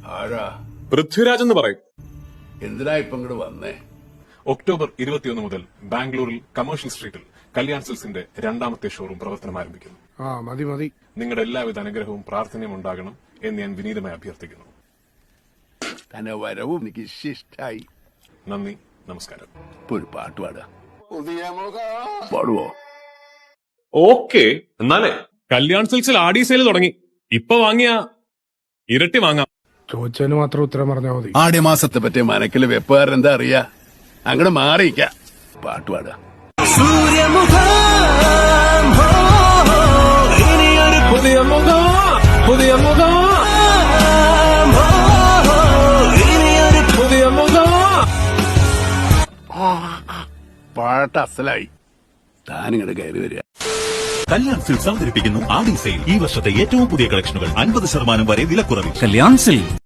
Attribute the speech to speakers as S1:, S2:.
S1: ആരാ?
S2: പൃഥ്വിരാജ് എന്ന് പറയും.
S1: എന്തിനാ ഇപ്പൊ ഇങ്ങോട്ട് വന്നേ?
S2: ഒക്ടോബർ 21 മുതൽ ബാംഗ്ലൂരിൽ കമേഴ്ഷ്യൽ സ്ട്രീറ്റിൽ കല്യാൺ സിൽസിന്റെ രണ്ടാമത്തെ ഷോറൂം പ്രവർത്തനം ആരംഭിക്കുന്നു.
S3: മതി മതി.
S2: നിങ്ങളുടെ എല്ലാവിധ അനുഗ്രഹവും പ്രാർത്ഥനയും ഉണ്ടാകണം എന്ന് ഞാൻ വിനീതമായി അഭ്യർത്ഥിക്കുന്നു.
S1: തന്നെ വരവും എനിക്ക് ഇഷ്ടായി.
S2: നന്ദി, നമസ്കാരം.
S1: ഇപ്പൊ ഒരു പാട്ട് പാടാ. പാടുവോ?
S2: ഓക്കെ, എന്നാലേ കല്യാൺ സിൽക്സിൽ ആഡി സെയിൽ തുടങ്ങി. ഇപ്പൊ വാങ്ങിയ ഇരട്ടി വാങ്ങാം.
S3: ചോദിച്ചതിന് മാത്രം ഉത്തരം പറഞ്ഞാൽ മതി.
S1: ആദ്യ മാസത്തെ പറ്റിയ മനക്കില് വെപ്പുകാരൻ എന്താ അറിയാ? അങ്ങോട്ട് മാറിയിക്ക. പാട്ട് പാടാ.
S2: പുതിയ മുഖം, പുതിയ മുഖം, പുതിയ മുഖം.
S1: പാട്ട് അസലായി. താനിങ്ങോട്ട് കയറി വരിക.
S4: കല്യാൺ സിൽക്സ് അവതരിപ്പിക്കുന്നു ആഡി സെയിൽ. ഈ വർഷത്തെ ഏറ്റവും പുതിയ കളക്ഷനുകൾ 50% വരെ വിലക്കുറവിൽ.
S5: കല്യാൺ സിൽക്സ്.